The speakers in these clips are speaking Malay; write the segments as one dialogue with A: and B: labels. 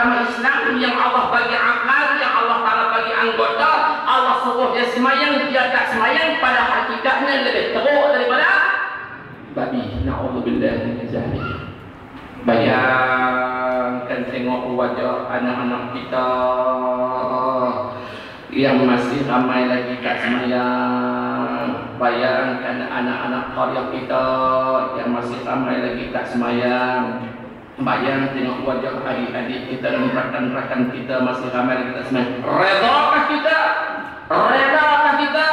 A: agama Islam yang Allah bagi akal, yang Allah Ta'ala bagi anggota, Allah suruh dia semayang, dia tak semayang, pada hakikatnya lebih teruk daripada babi. Na'udzubillah min zalik. Bayangkan tengok wajah anak-anak kita yang masih ramai lagi tak semayang. Bayangkan anak-anak qaryah kita yang masih ramai lagi tak semayang. Bayang tengok wajah adik-adik kita dan rakan-rakan kita masih ramai lagi tak semayang. Redakah kita? Redakah kita?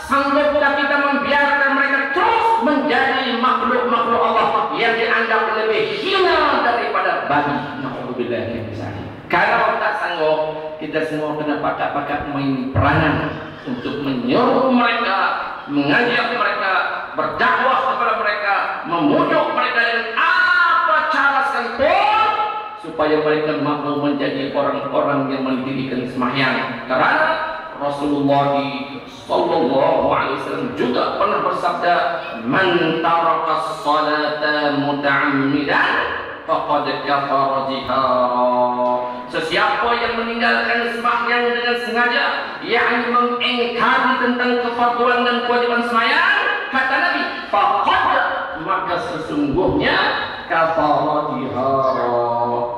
A: Sanggupkah kita membiarkan mereka terus menjadi makhluk-makhluk Allah yang dianggap lebih hina daripada babi? Na'udzubillah min zalik. Kalau tak sanggup, kita semua kena pakat-pakat main peranan untuk menyuruh mereka, mengajak mereka, berdakwah kepada mereka, memujuk mereka dengan apa cara sekalipun supaya mereka mampu menjadi orang-orang yang mendirikan sembahyang. Karena Rasulullah sallallahu alaihi wasallam juga pernah bersabda, "Man taraka as-salata muta'ammidan faqad kafara jihara." Sesiapa yang meninggalkan sembahyang dengan sengaja, yakni mengingkari tentang kefarduan dan kewajiban sembahyang, kata Nabi, faqad, maka sesungguhnya kafara jihara,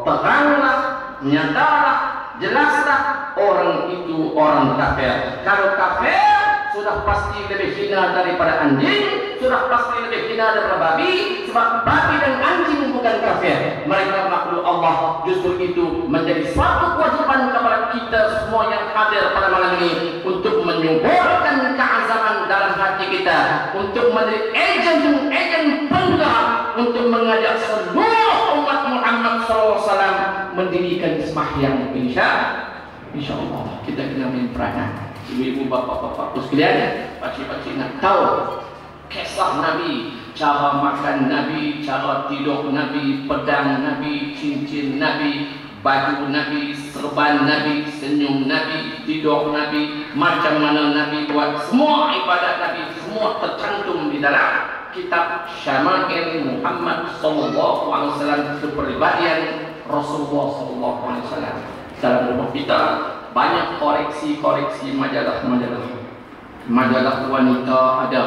A: teranglah, nyatalah, jelaslah orang itu orang kafir. Kalau kafir sudah pasti lebih hina daripada anjing, sudah pasti lebih hina daripada babi, sebab babi dan anjing bukan kafir, mereka makhluk Allah. Justru itu menjadi suatu kewajiban kepada kita semua yang hadir pada malam ini untuk menyuburkan keazaman dalam hati kita, untuk menjadi ejen penggerak untuk mengajak seluruh umat Muhammad SAW mendirikan sembahyang. Insya-Allah kita kena main peranan. Ibu-ibu, bapak-bapakku sekalian, pakcik-pakcik nak tahu kisah Nabi, cara makan Nabi, cara tidur Nabi, pedang Nabi, cincin Nabi, baju Nabi, serban Nabi, senyum Nabi, tidur Nabi, macam mana Nabi buat, semua ibadat Nabi, semua tercantum di dalam kitab Syama'il Muhammad sallallahu alaihi wasallam, kepribadian Rasulullah sallallahu alaihi wasallam. Dalam rumah kita banyak koreksi-koreksi majalah wanita ada,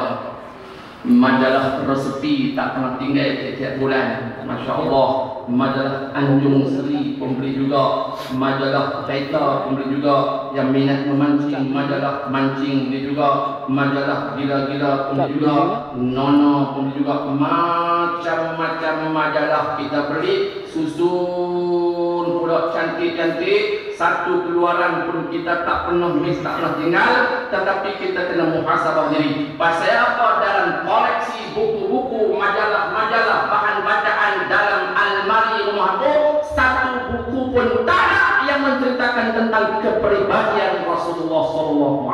A: majalah resepi tak pernah tinggal setiap bulan, Masya Allah. Majalah Anjung Seri pun beli juga, majalah Taita pun beli juga, yang minat memancing majalah mancing beli juga, majalah gila-gila pun beli juga, Nono pun beli juga, macam-macam majalah kita beli, susun pula cantik-cantik. Satu keluaran pun kita tak pernah miss, tak pernah tinggal. Tetapi kita kena muhasabah diri. Pasal apa? Dalam koleksi buku-buku, majalah-majalah, bahan bacaan dalam almari rumahku, satu buku pun tak ada yang menceritakan tentang kepribadian Rasulullah SAW.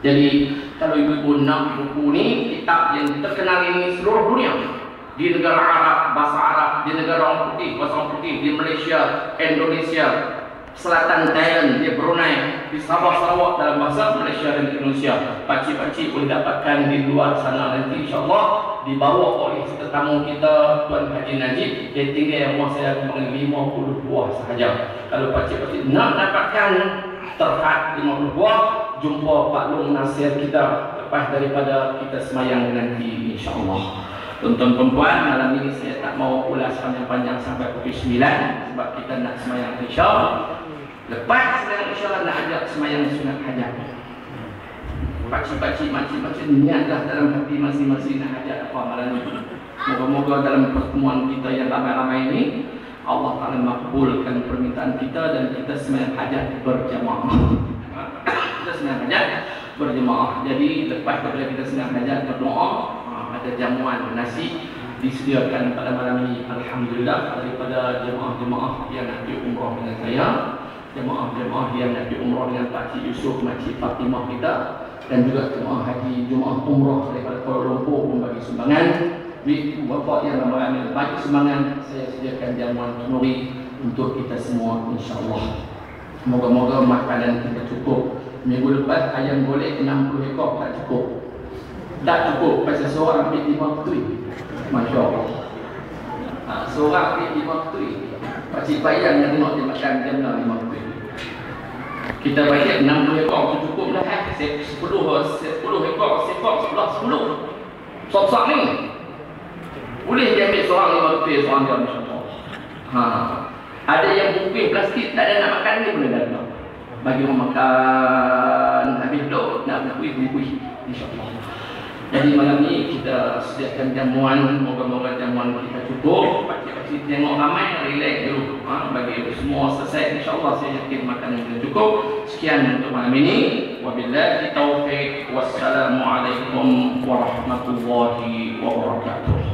A: Jadi kalau ibu-ibu nak buku ni, kitab yang terkenal ini seluruh dunia, di negara Arab bahasa Arab, di negara orang putih bahasa orang putih, di Malaysia, Indonesia, Selatan Thailand, di Brunei, di Sabah Sarawak dalam bahasa Malaysia dan Indonesia. Pakcik-pakcik boleh dapatkan di luar sana nanti, insyaAllah dibawa oleh tetamu kita Tuan Haji Najib. Dia tinggal yang rumah saya kurang 50 buah sahaja. Kalau pakcik-pakcik nak dapatkan terhad 50 buah, jumpa Pak Long Nasir kita lepas daripada kita semayang nanti, insyaAllah. Tuan-tuan perempuan, malam ini saya tak mau ulas panjang-panjang sampai pukul 9 sebab kita nak semayang Isya. Lepas semayang Isya nak ajak semayang sunat hajat. Pakcik-pakcik, makcik-makcik, niatlah dalam hati masing-masing nak ajak apa malam ini. Moga-moga dalam pertemuan kita yang ramai-ramai ini, Allah Ta'ala makbulkan permintaan kita dan kita semayang hajat berjamaah. Kita semayang hajat berjamaah. Jadi lepas daripada kita semayang hajat berdoa, ada jamuan nasi disediakan pada malam ini. Alhamdulillah, daripada jemaah-jemaah yang nak pergi umrah dengan saya, jemaah-jemaah yang nak pergi umrah dengan Pak Cik Yusof, Makcik Fatimah kita, dan juga jemaah haji, jemaah umrah daripada Kuala Lumpur pun bagi sumbangan. Duit bapak yang ramai bagi sumbangan, saya sediakan jamuan kenduri untuk kita semua, insya-Allah. Moga-moga makanan kita cukup. Minggu lepas ayam golek 60 ekor tak cukup. Tak cukup, pasal seorang ambil 5 ketui. Masya Allah. Seorang ambil 5 ketui. Pakcik bayang nak tengok dia makan jam 5 lebih. Kita bayar 60 ekor tu cukup dah. 10 ekor, sekor 10. Sok-sok ni boleh dia ambil seorang 5 lebih, seorang jam insyaAllah. Ada yang bukit plastik tak ada nak makan ni boleh dah. Bagi orang makan habis duduk nak bukui insyaAllah. Jadi malam ni kita sediakan jamuan, moga-moga jamuan kita cukup. Pakcik-pakcik tengok ramai, relax dulu. Bagi semua selesai, insyaAllah saya yakin makanan kita cukup. Sekian untuk malam ini. Wabillahi taufiq. Wassalamualaikum warahmatullahi wabarakatuh.